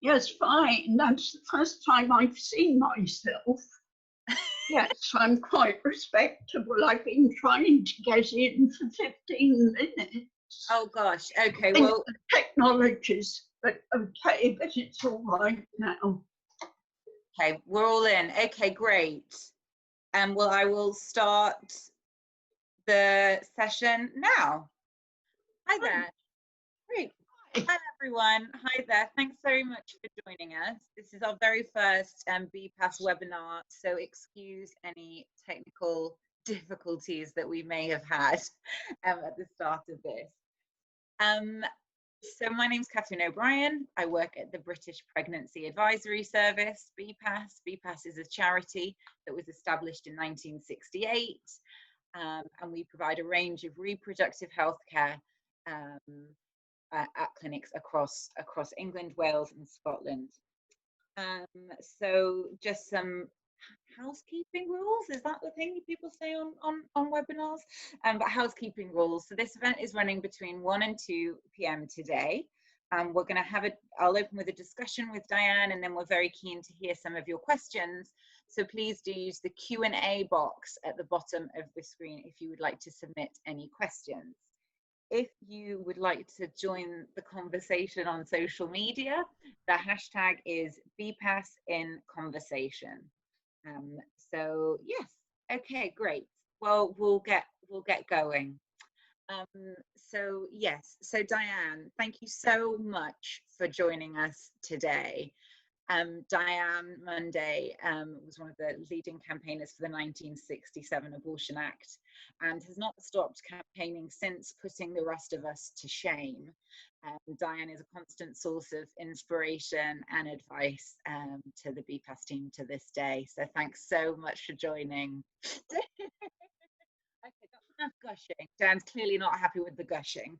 Yes, fine. That's the first time I've seen myself. Yes, I'm quite respectable. I've been trying to get in for 15 minutes. Oh gosh, okay, Think well, the technologies, but okay, but it's all right now. okay, we're all in. Okay, great. Well, I will start the session now. Hi there. Great. Hi everyone. Hi there. Thanks very much for joining us. This is our very first BPAS webinar, so excuse any technical difficulties that we may have had at the start of this. So my name's Catherine O'Brien. I work at the British Pregnancy Advisory Service, BPAS. BPAS is a charity that was established in 1968, and we provide a range of reproductive health care at clinics across England, Wales and Scotland. So just some housekeeping rules, is that the thing people say on webinars? But housekeeping rules. So this event is running between 1 and 2 p.m. today. We're going to have I'll open with a discussion with Diane, and then we're very keen to hear some of your questions. So please do use the Q&A box at the bottom of the screen if you would like to submit any questions. If you would like to join the conversation on social media, the hashtag is BPASinconversation. So yes, okay, great. Well, we'll get going. So yes, so Diane, thank you so much for joining us today. Diane Munday was one of the leading campaigners for the 1967 Abortion Act and has not stopped campaigning since, putting the rest of us to shame. Diane is a constant source of inspiration and advice to the BPAS team to this day. So thanks so much for joining. Okay, that's enough gushing. Diane's clearly not happy with the gushing.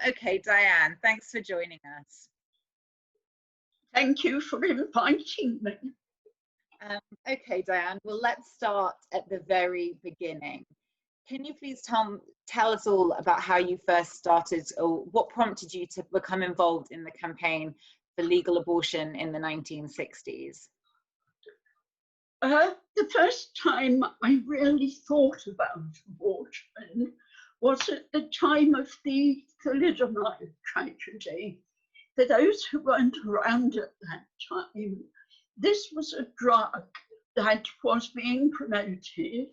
Okay, Diane, thanks for joining us. Thank you for inviting me. Okay, Diane, well, let's start at the very beginning. Can you please tell us all about how you first started, or what prompted you to become involved in the campaign for legal abortion in the 1960s? The first time I really thought about abortion was at the time of the thalidomide tragedy. For those who weren't around at that time, this was a drug that was being promoted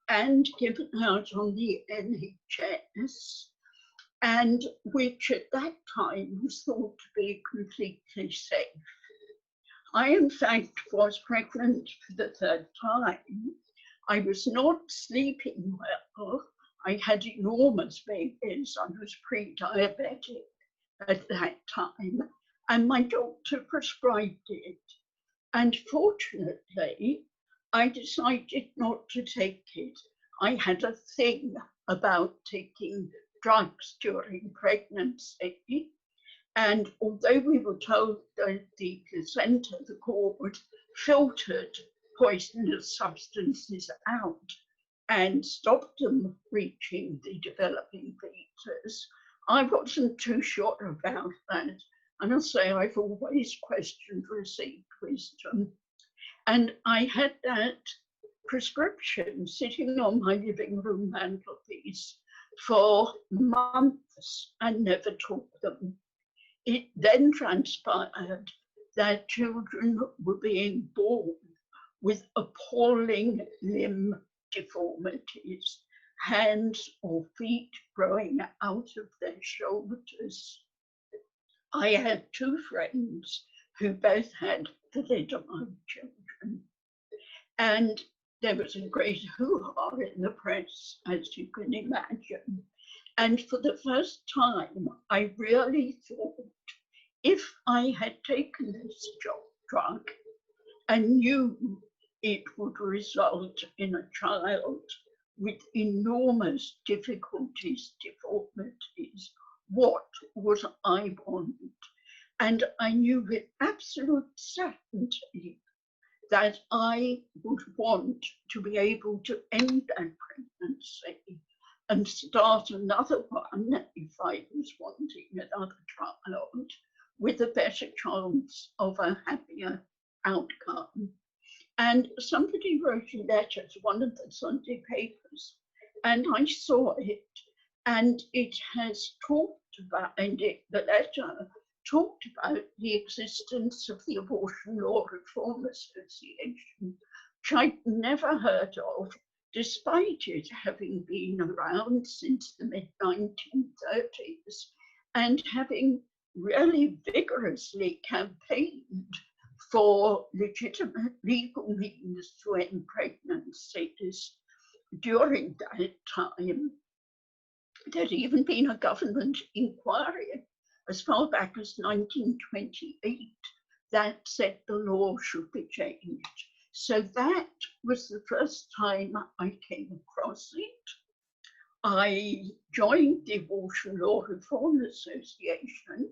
and given out on the NHS, and which at that time was thought to be completely safe. I, in fact, was pregnant for the third time. I was not sleeping well. I had enormous babies. I was pre-diabetic at that time, and my doctor prescribed it. And fortunately, I decided not to take it. I had a thing about taking drugs during pregnancy. And although we were told that the placenta, the cord, filtered poisonous substances out and stopped them reaching the developing fetus, I wasn't too sure about that. I must say I've always questioned received wisdom. And I had that prescription sitting on my living room mantelpiece for months and never took them. It then transpired that children were being born with appalling limb deformities, hands or feet growing out of their shoulders. I had two friends who both had thalidomide children, and there was a great hoo-ha in the press, as you can imagine. And for the first time, I really thought, if I had taken this drug and knew it would result in a child with enormous difficulties, deformities, what would I want? And I knew with absolute certainty that I would want to be able to end that pregnancy and start another one if I was wanting another child with a better chance of a happier outcome. And somebody wrote a letter to one of the Sunday papers, and I saw it, and it has talked about, the letter talked about the existence of the Abortion Law Reform Association, which I'd never heard of, despite it having been around since the mid-1930s and having really vigorously campaigned for legitimate legal means to end pregnancies. During that time, there'd even been a government inquiry as far back as 1928 that said the law should be changed. So that was the first time I came across it. I joined the Abortion Law Reform Association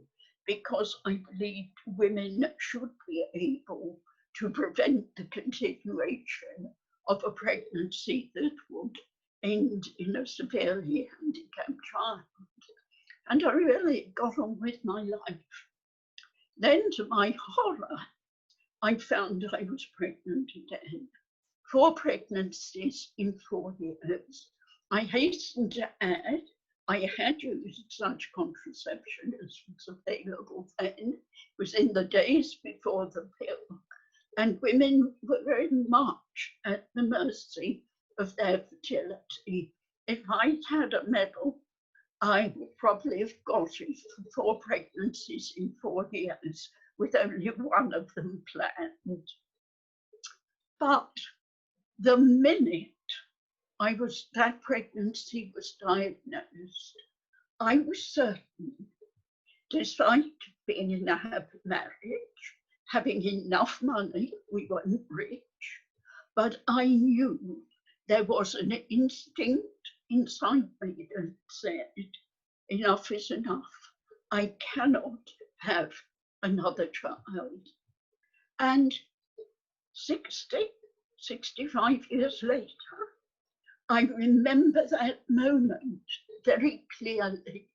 because I believed women should be able to prevent the continuation of a pregnancy that would end in a severely handicapped child. And I really got on with my life. Then, to my horror, I found I was pregnant again. 4 pregnancies in 4 years. I hasten to add, I had used such contraception as was available then. It was in the days before the pill. And women were very much at the mercy of their fertility. If I'd had a medal, I would probably have got it for 4 pregnancies in 4 years, with only one of them planned. But the minute that pregnancy was diagnosed, I was certain, despite being in a happy marriage, having enough money, we weren't rich, but I knew there was an instinct inside me that said, enough is enough. I cannot have another child. And 65 years later, I remember that moment very clearly,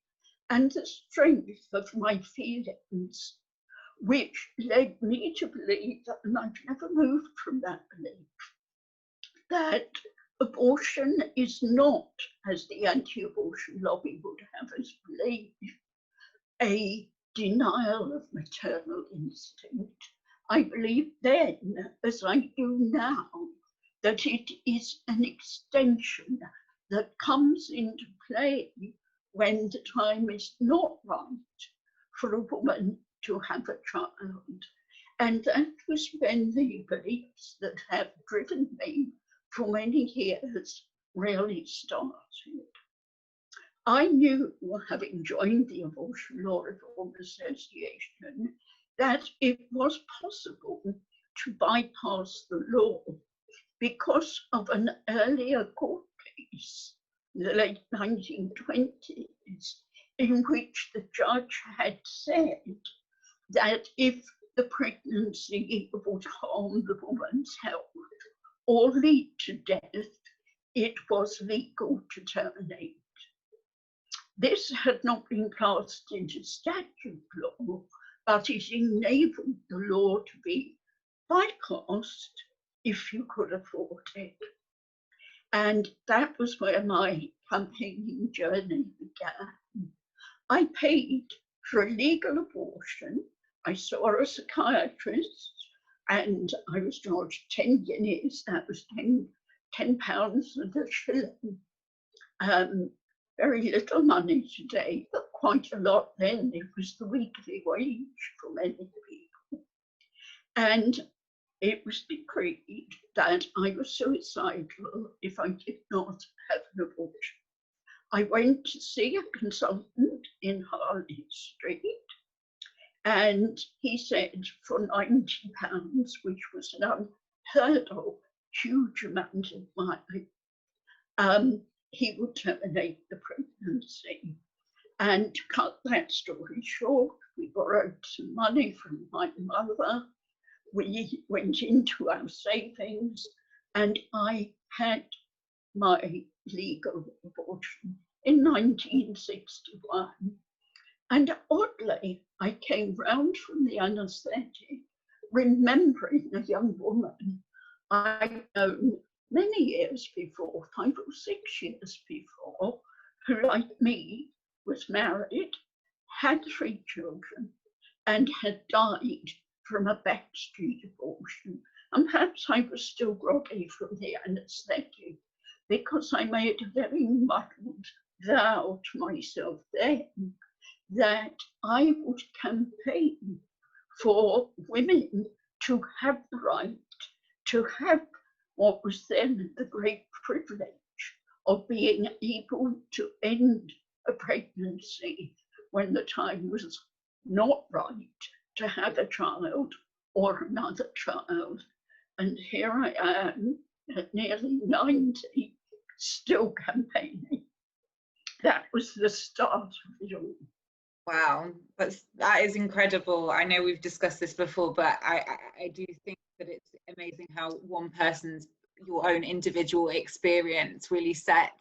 and the strength of my feelings, which led me to believe, and I've never moved from that belief, that abortion is not, as the anti-abortion lobby would have us believe, a denial of maternal instinct. I believe then, as I do now, that it is an extension that comes into play when the time is not right for a woman to have a child. And that was when the beliefs that have driven me for many years really started. I knew, having joined the Abortion Law Reform Association, that it was possible to bypass the law because of an earlier court case in the late 1920s, in which the judge had said that if the pregnancy would harm the woman's health or lead to death, it was legal to terminate. This had not been cast into statute law, but it enabled the law to be bypassed if you could afford it. And that was where my campaigning journey began. I paid for a legal abortion. I saw a psychiatrist and I was charged 10 guineas, that was 10 pounds and a shilling. Very little money today, but quite a lot then. It was the weekly wage for many people. And it was decreed that I was suicidal if I did not have an abortion. I went to see a consultant in Harley Street, and he said for £90, which was an unheard of huge amount of money, he would terminate the pregnancy. And to cut that story short, we borrowed some money from my mother. We went into our savings, and I had my legal abortion in 1961. And oddly, I came round from the anaesthetic remembering a young woman I'd known many years before, 5 or 6 years before, who, like me, was married, had 3 children, and had died from a backstreet abortion. And perhaps I was still groggy from the anaesthetic, because I made a very muddled vow to myself then that I would campaign for women to have the right to have what was then the great privilege of being able to end a pregnancy when the time was not right to have a child or another child. And here I am at nearly 90, still campaigning. That was the start of it all. Wow, that is incredible. I know we've discussed this before, but I do think that it's amazing how one person's, your own individual experience really set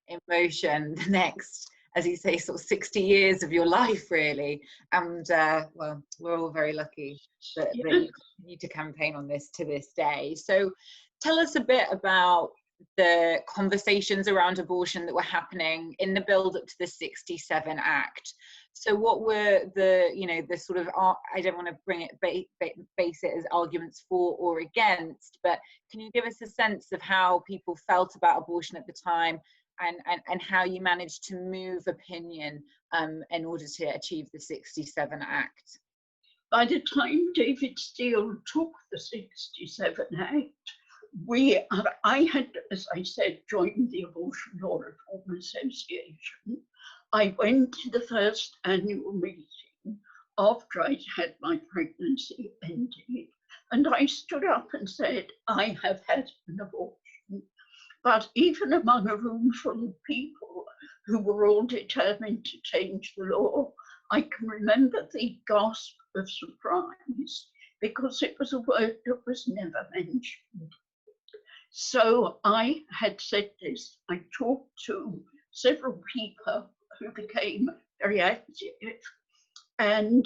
in motion the next, as you say, sort of 60 years of your life, really. And well, we're all very lucky that you continue to campaign on this to this day. So tell us a bit about the conversations around abortion that were happening in the build up to the 67 Act. So what were the, you know, the sort of, I don't want to bring it, base it as arguments for or against, but can you give us a sense of how people felt about abortion at the time, and how you managed to move opinion in order to achieve the 67 Act? By the time David Steele took the 67 Act, I had, as I said, joined the Abortion Law Reform Association. I went to the first annual meeting after I'd had my pregnancy ended, and I stood up and said, I have had an abortion. But even among a room full of people who were all determined to change the law, I can remember the gasp of surprise, because it was a word that was never mentioned. So I had said this. I talked to several people who became very active, and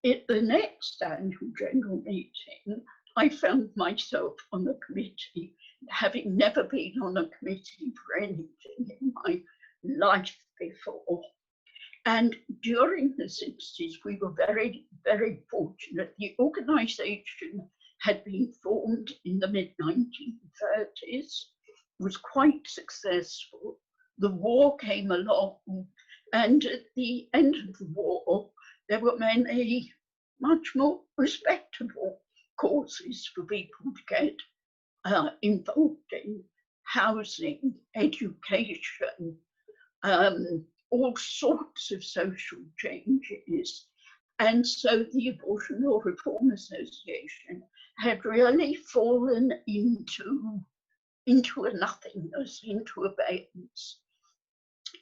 at the next annual general meeting, I found myself on the committee, having never been on a committee for anything in my life before. And during the 60s, we were very, very fortunate. The organisation had been formed in the mid-1930s, was quite successful. The war came along, and at the end of the war, there were many much more respectable causes for people to get involved in: housing, education, all sorts of social changes. And so the Abortion Law Reform Association had really fallen into a nothingness, into abeyance.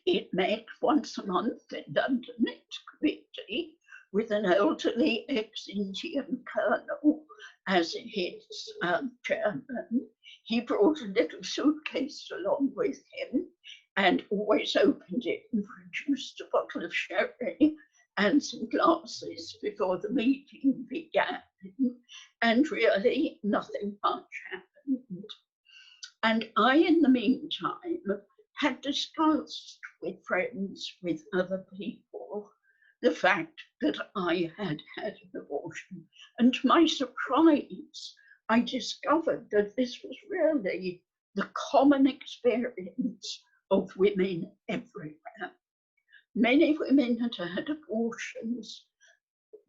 It met once a month in London, its committee, with an elderly ex-Indian colonel as its chairman. He brought a little suitcase along with him and always opened it and produced a bottle of sherry and some glasses before the meeting began. And really nothing much happened. And I, in the meantime, had discussed with friends, with other people, the fact that I had had an abortion. And to my surprise, I discovered that this was really the common experience of women everywhere. Many women had had abortions.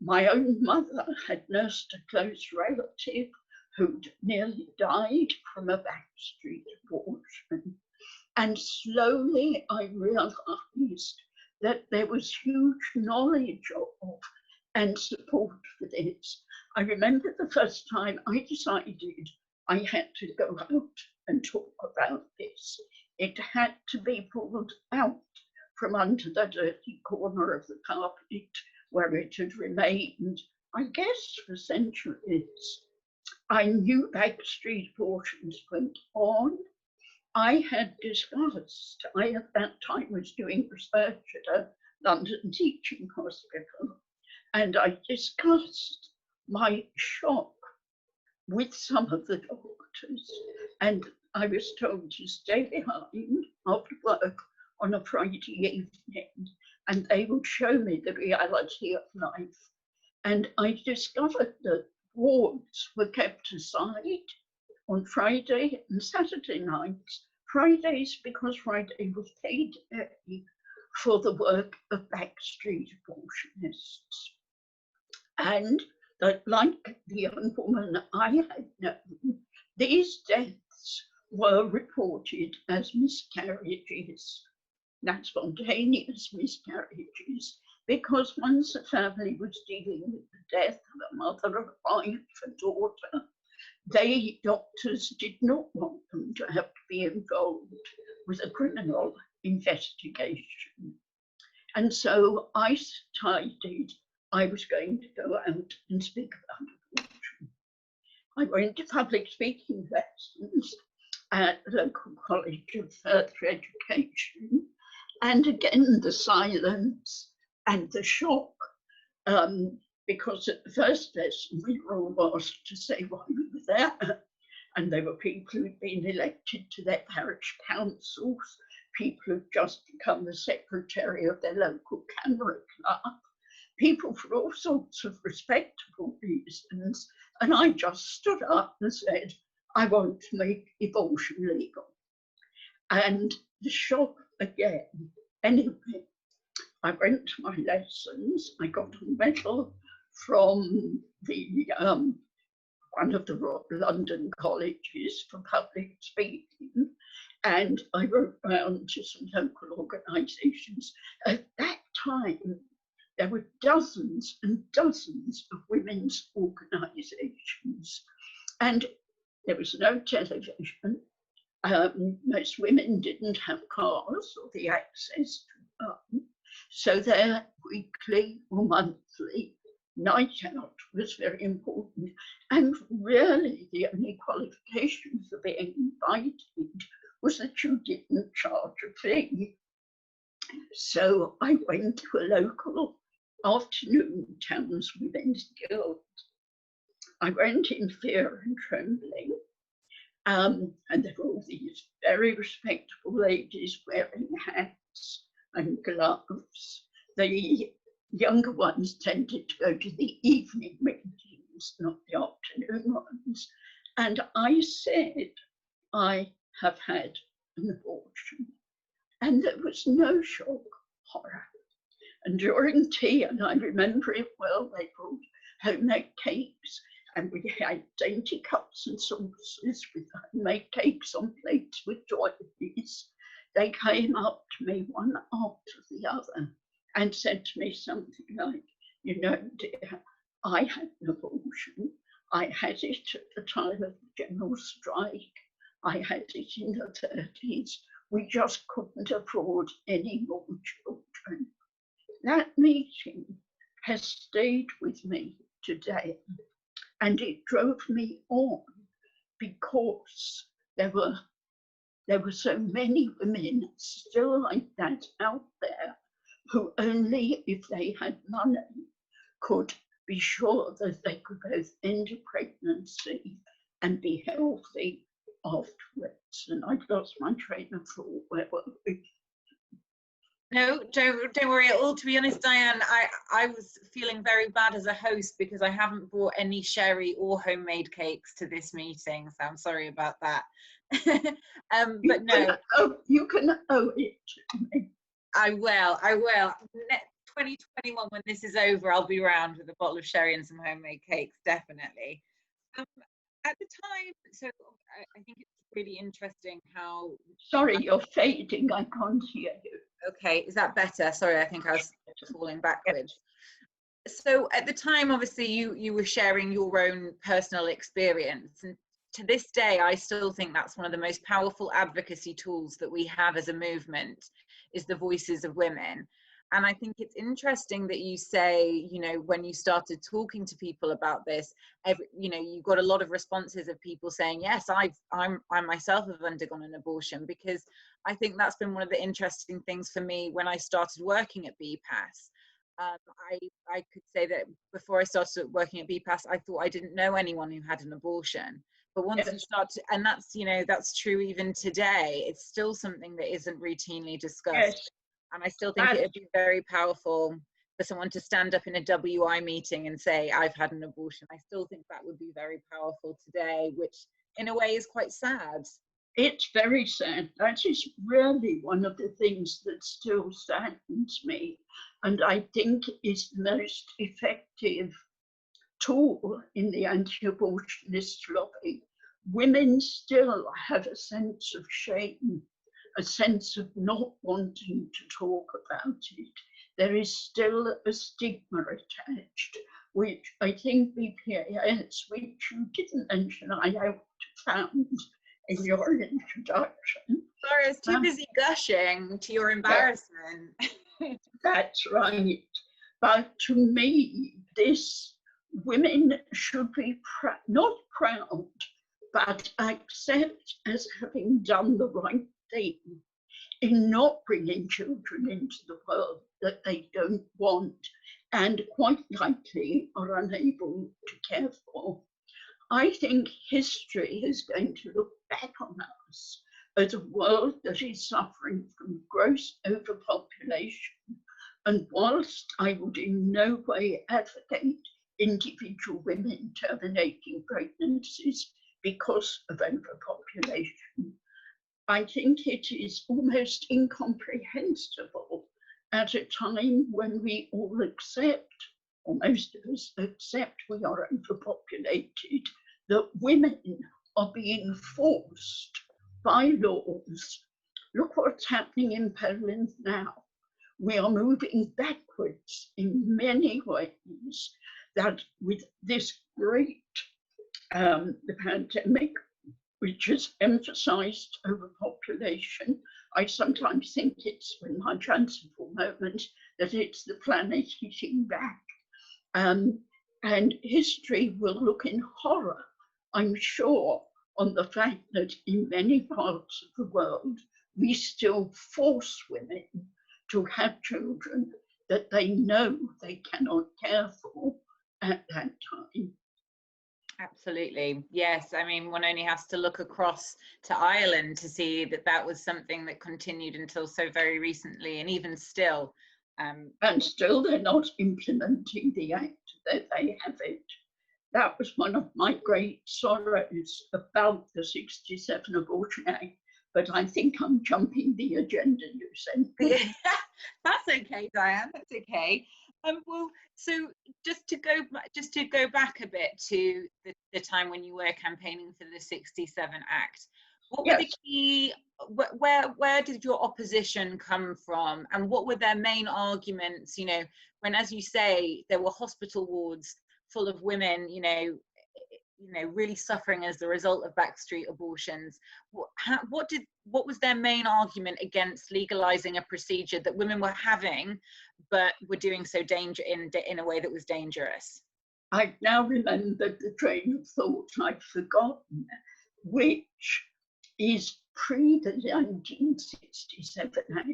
My own mother had nursed a close relative who'd nearly died from a backstreet abortion. And slowly I realized that there was huge knowledge of and support for this. I remember the first time I decided I had to go out and talk about this. It had to be pulled out from under the dirty corner of the carpet where it had remained, I guess, for centuries. I knew backstreet abortions went on. I had discussed, I at that time was doing research at a London Teaching Hospital, and I discussed my shock with some of the doctors, and I was told to stay behind after work on a Friday evening, and they would show me the reality of life. And I discovered that wards were kept aside on Friday and Saturday nights. Fridays because Friday was payday for the work of backstreet abortionists. And that, like the young woman I had known, these deaths were reported as miscarriages, not spontaneous miscarriages, because once a family was dealing with the death of a mother, a wife, a daughter, they, doctors, did not want them to have to be involved with a criminal investigation. And so I decided I was going to go out and speak about abortion. I went to public speaking lessons at the local college of further education, and again the silence and the shock, because at the first lesson we were all asked to say why we were there, and there were people who'd been elected to their parish councils, people who'd just become the secretary of their local camera club, people for all sorts of respectable reasons, and I just stood up and said, I want to make abortion legal. And the shock again. Anyway, I went to my lessons. I got a medal from the one of the London colleges for public speaking, and I wrote round to some local organisations. At that time, there were dozens and dozens of women's organisations, and there was no television. Most women didn't have cars or the access to them, so their weekly or monthly night out was very important. And really, the only qualification for being invited was that you didn't charge a fee. So I went to a local afternoon Towns Women's Guild. I went in fear and trembling. And there were all these very respectable ladies wearing hats and gloves. The younger ones tended to go to the evening meetings, not the afternoon ones. And I said, I have had an abortion. And there was no shock, horror. And during tea, and I remember it well, they brought homemade cakes, and we had dainty cups and saucers with homemade cakes on plates with doilies. They came up to me one after the other and said to me something like, you know, dear, I had an abortion. I had it at the time of the general strike. I had it in the 30s. We just couldn't afford any more children. That meeting has stayed with me today. And it drove me on because there were so many women still like that out there who only if they had money could be sure that they could both end a pregnancy and be healthy afterwards. And I've lost my train of thought. Where were we? No, don't worry at all. To be honest, Diane, I was feeling very bad as a host because I haven't brought any sherry or homemade cakes to this meeting, so I'm sorry about that. But no, you can owe it to me. I will. 2021, when this is over, I'll be around with a bottle of sherry and some homemade cakes, definitely. At the time, so I think it's really interesting how. Sorry, you're fading. I can't hear you. Okay, is that better? Sorry, I think I was falling backwards. So at the time, obviously, you were sharing your own personal experience. And to this day, I still think that's one of the most powerful advocacy tools that we have as a movement, is the voices of women. And I think it's interesting that you say, you know, when you started talking to people about this, you know, you got a lot of responses of people saying, yes, I myself have undergone an abortion, because I think that's been one of the interesting things for me when I started working at BPAS. I could say that before I started working at BPAS, I thought I didn't know anyone who had an abortion. But once you start to, and that's, you know, that's true even today, it's still something that isn't routinely discussed. And I still think it would be very powerful for someone to stand up in a WI meeting and say, I've had an abortion. I still think that would be very powerful today, which in a way is quite sad. It's very sad. That is really one of the things that still saddens me, and I think is the most effective tool in the anti-abortionist lobby. Women still have a sense of shame, a sense of not wanting to talk about it. There is still a stigma attached, which I think BPAS, which you didn't mention, I found in your introduction. Sorry, I was too busy gushing to your embarrassment. That's right. But to me, this women should be not proud, but accept as having done the right thing in not bringing children into the world that they don't want and quite likely are unable to care for. I think history is going to look back on us as a world that is suffering from gross overpopulation. And whilst I would in no way advocate individual women terminating pregnancies because of overpopulation, I think it is almost incomprehensible at a time when we all accept, or most of us accept, we are overpopulated, that women are being forced by laws. Look what's happening in Poland now. We are moving backwards in many ways, that with this great the pandemic, which has emphasized overpopulation. I sometimes think it's, in my fanciful moment, that it's the planet hitting back. And history will look in horror, I'm sure, on the fact that in many parts of the world, we still force women to have children that they know they cannot care for at that time. Absolutely. Yes. I mean, one only has to look across to Ireland to see that that was something that continued until so very recently, and even still. And still they're not implementing the act that they have it. That was one of my great sorrows about the 67 Abortion Act, but I think I'm jumping the agenda you sent me. That's okay, Diane, that's okay. Well, so just to go back a bit to the time when you were campaigning for the 67 Act, what were the key, where did your opposition come from, and what were their main arguments, you know, when, as you say, there were hospital wards full of women, you know, really suffering as the result of backstreet abortions? What was their main argument against legalizing a procedure that women were having, but were doing so in a way that was dangerous? I now remembered the train of thought I'd forgotten, which is pre the 1967 Act.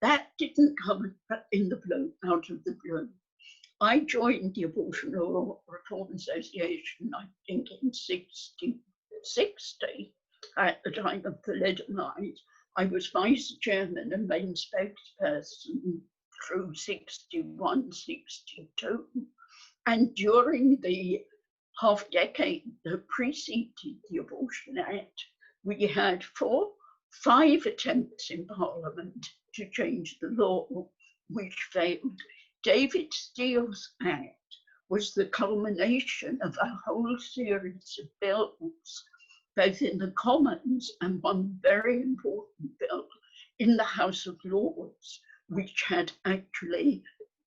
That didn't come in the blue, out of the blue. I joined the Abortion Law Reform Association, I think in 60, at the time of thalidomide. I was vice chairman and main spokesperson through 61, 62. And during the half decade that preceded the Abortion Act, we had 5 attempts in Parliament to change the law, which failed. David Steele's Act was the culmination of a whole series of bills, both in the Commons and one very important bill in the House of Lords, which had actually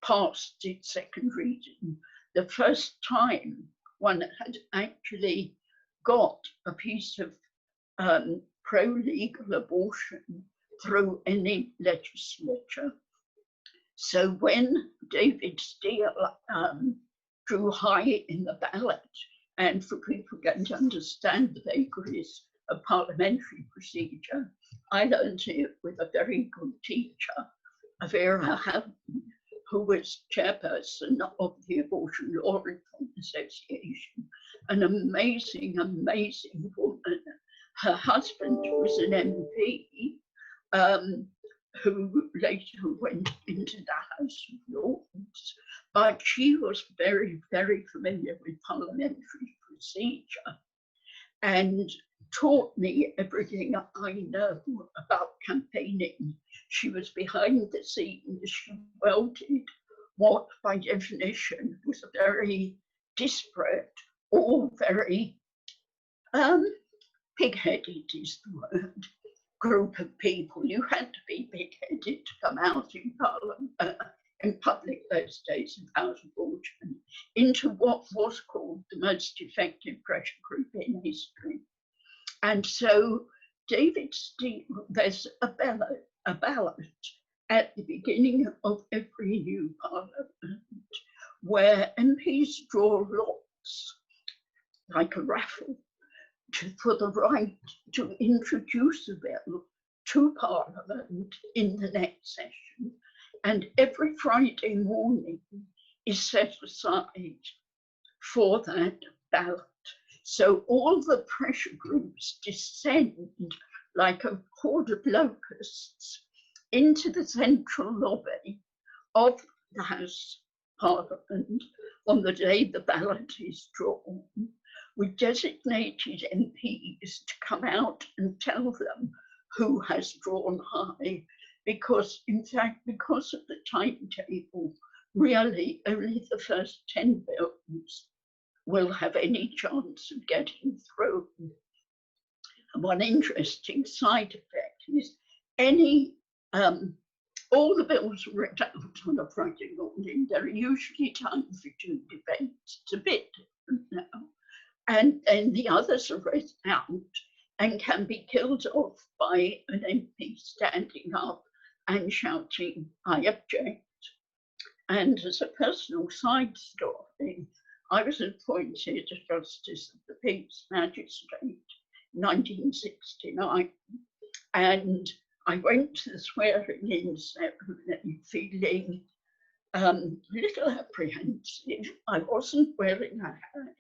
passed its second reading. The first time one had actually got a piece of pro-legal abortion through any legislature. So when David Steele drew high in the ballot, and for people getting to understand the vagaries of parliamentary procedure, I learned it with a very good teacher, Vera Houghton, who was chairperson of the Abortion Law Reform Association, an amazing, amazing woman. Her husband was an MP who later went into the House of Lords, but she was very, very familiar with parliamentary procedure and taught me everything I know about campaigning. She was behind the scenes. She welded what, by definition, was a very disparate, all very pig-headed is the word, group of people. You had to be big-headed to come out in Parliament, in public those days about abortion, into what was called the most effective pressure group in history. And so David Steele, there's a ballot at the beginning of every new parliament where MPs draw lots, like a raffle, for the right to introduce a bill to Parliament in the next session. And every Friday morning is set aside for that ballot. So all the pressure groups descend like a horde of locusts into the central lobby of the House Parliament on the day the ballot is drawn, with designated MPs to come out and tell them who has drawn high, because in fact, because of the timetable, really only the first 10 bills will have any chance of getting through. And one interesting side effect is all the bills are read out on a Friday morning. There are usually time for 2 debates. It's a bit different now. And then the others are read out and can be killed off by an MP standing up and shouting, "I object." And as a personal side story, I was appointed as Justice of the Peace Magistrate in 1969, and I went to the swearing-in ceremony feeling a little apprehensive. I wasn't wearing a hat.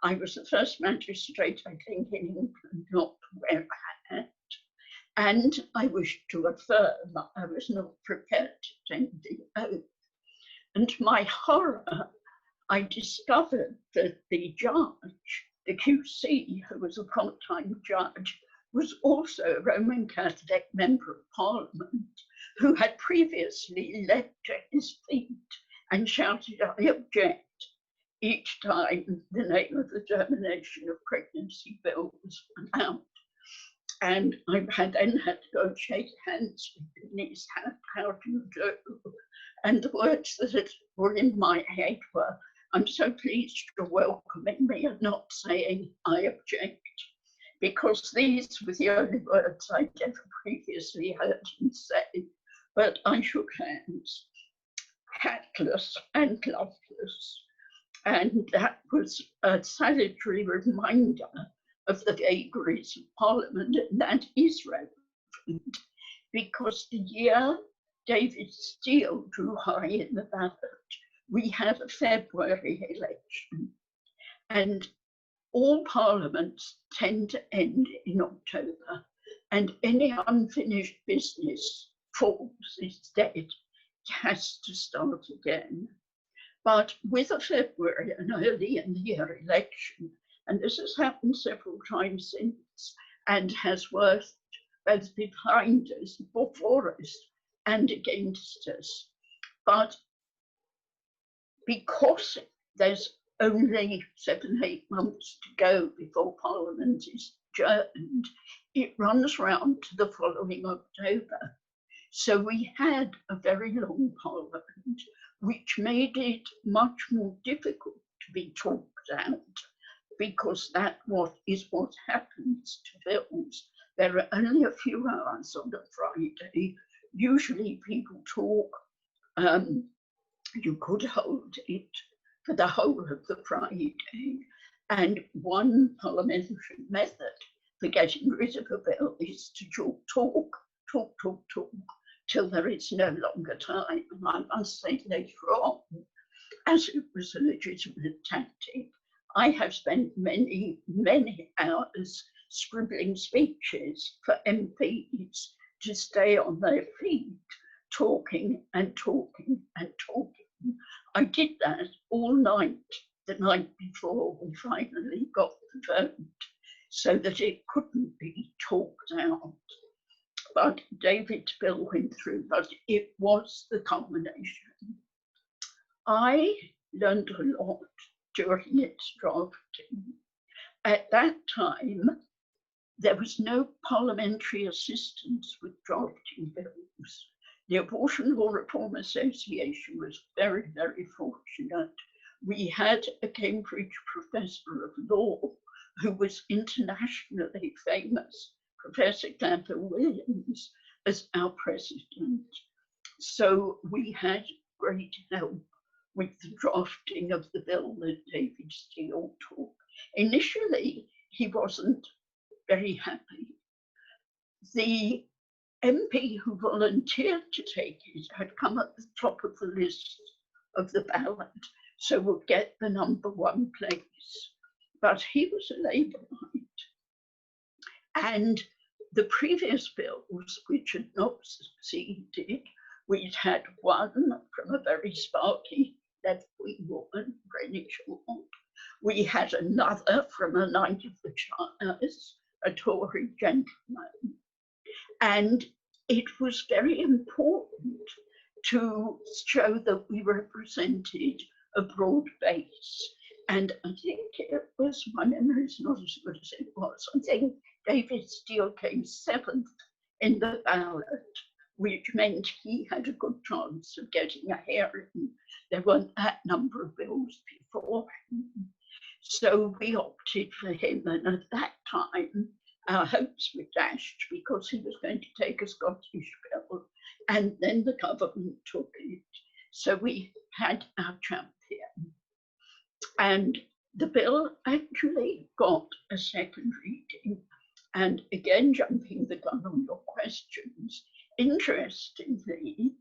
I was the first magistrate, I think, in England not to wear a hat. And I wish to affirm I was not prepared to take the oath. And to my horror, I discovered that the judge, the QC, who was a part-time judge, was also a Roman Catholic member of Parliament who had previously leapt to his feet and shouted, "I object," each time the name of the termination of pregnancy bill was announced. And I then had to go and shake hands with him, and he said, "How do you do?" And the words that were in my head were, "I'm so pleased you're welcoming me and not saying I object," because these were the only words I'd ever previously heard him say. But I shook hands, hatless and gloveless. And that was a salutary reminder of the vagaries of Parliament, and that is relevant because the year David Steele drew high in the ballot, we had a February election, and all parliaments tend to end in October, and any unfinished business falls, is dead, it has to start again. But with a February and early in the year election, and this has happened several times since and has worked both behind us, before us, and against us. But because there's only 7-8 months to go before Parliament is adjourned, it runs round to the following October. So we had a very long Parliament, which made it much more difficult to be talked out, because that is what happens to bills. There are only a few hours on a Friday. Usually people talk You could hold it for the whole of the Friday. And one parliamentary method for getting rid of a bill is to talk till there is no longer time. And I must say later on, as it was a legitimate tactic, I have spent many, many hours scribbling speeches for MPs to stay on their feet, talking and talking and talking. I did that all night, the night before we finally got the vote, so that it couldn't be talked out. But David's bill went through, but it was the culmination. I learned a lot during its drafting. At that time, there was no parliamentary assistance with drafting bills. The Abortion Law Reform Association was very, very fortunate. We had a Cambridge professor of law who was internationally famous, Professor Clancy Williams, as our president. So we had great help with the drafting of the bill that David Steele took. Initially, he wasn't very happy. The MP who volunteered to take it had come at the top of the list of the ballot, so would get the #1 place. But he was a Labourite. And the previous bills, which had not succeeded, we'd had one from a very sparky left-wing woman, Granny Short. We had another from a Knight of the Shires, a Tory gentleman. And it was very important to show that we represented a broad base. And I think it was, my memory is not as good as it was, I think David Steele came 7th in the ballot, which meant he had a good chance of getting a hearing. There weren't that number of bills before him. So we opted for him, and at that time, our hopes were dashed because he was going to take a Scottish bill, and then the government took it. So we had our champion. And the bill actually got a second reading. And again, jumping the gun on your questions, interestingly,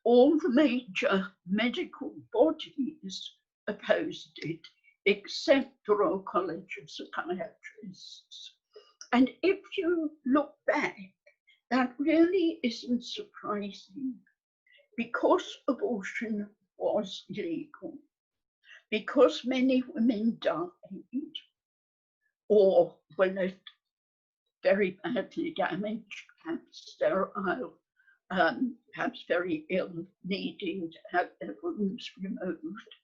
all the major medical bodies opposed it, except the Royal College of Psychiatrists. And if you look back, that really isn't surprising, because abortion was illegal, because many women died or were left very badly damaged, perhaps sterile, perhaps very ill, needing to have their wombs removed.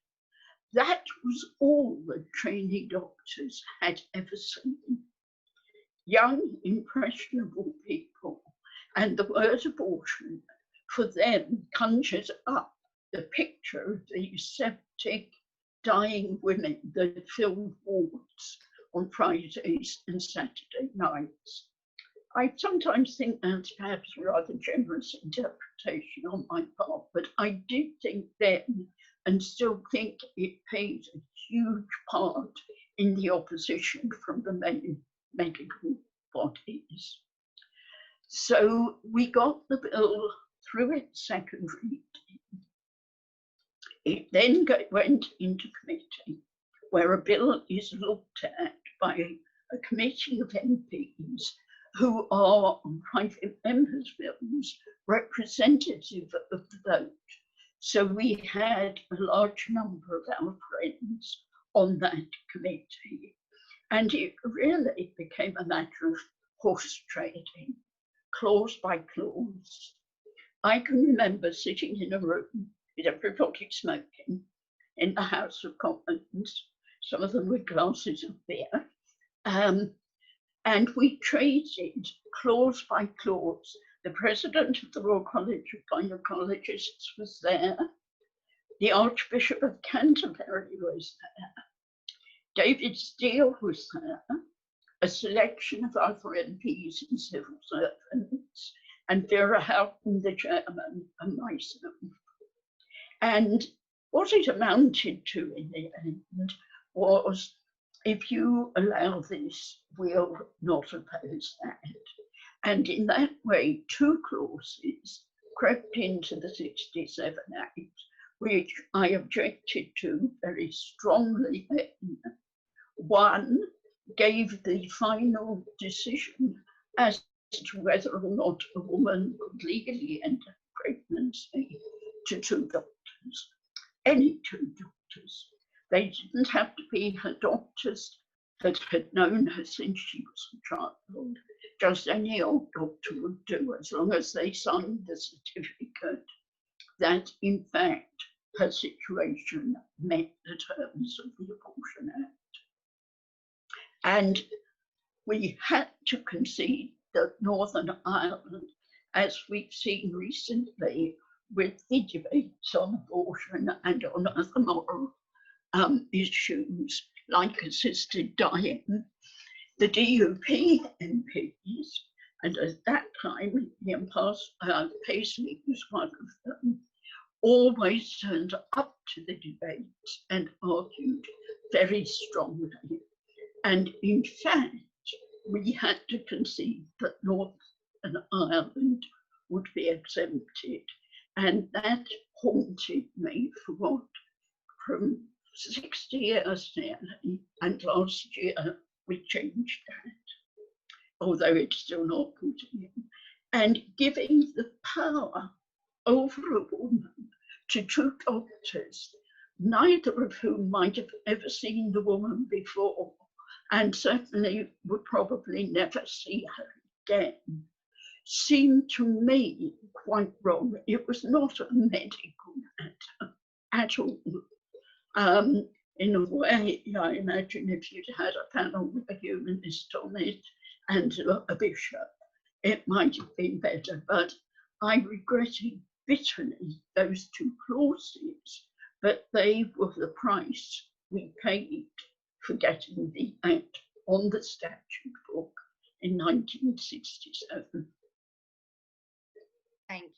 That was all the trainee doctors had ever seen. Young, impressionable people, and the word abortion for them conjures up the picture of these septic, dying women that filled wards on Fridays and Saturday nights. I sometimes think that's perhaps a rather generous interpretation on my part, but I did think then, and still think it played a huge part in the opposition from the main medical bodies. So we got the bill through its second reading. It then went into committee, where a bill is looked at by a committee of MPs who are, on private members' bills, representative of the vote. So we had a large number of our friends on that committee. And it really became a matter of horse trading, clause by clause. I can remember sitting in a room with everybody smoking in the House of Commons, some of them with glasses of beer, and we traded clause by clause. The president of the Royal College of Gynecologists was there. The Archbishop of Canterbury was there. David Steele was there. A selection of other MPs and civil servants, and Vera Houghton, the chairman, and myself. And what it amounted to in the end was, if you allow this, we'll not oppose that. And in that way, two clauses crept into the 67 Act, which I objected to very strongly then. One gave the final decision as to whether or not a woman could legally end pregnancy to two doctors, any two doctors. They didn't have to be her doctors that had known her since she was a child. Just any old doctor would do, as long as they signed the certificate that, in fact, her situation met the terms of the Abortion Act. And we had to concede that Northern Ireland, as we've seen recently with the debates on abortion and on other moral issues like assisted dying, the DUP MPs, and at that time Ian Paisley was one of them, always turned up to the debates and argued very strongly. And in fact, we had to concede that Northern Ireland would be exempted. And that haunted me for what, from 60 years nearly, and last year we changed that, although it's still not put in. And giving the power over a woman to two doctors, neither of whom might have ever seen the woman before, and certainly would probably never see her again, seemed to me quite wrong. It was not a medical matter at all. In a way, I imagine if you'd had a panel with a humanist on it and a bishop, it might have been better. But I regretted bitterly those two clauses, but they were the price we paid for getting the Act on the statute book in 1967. Thank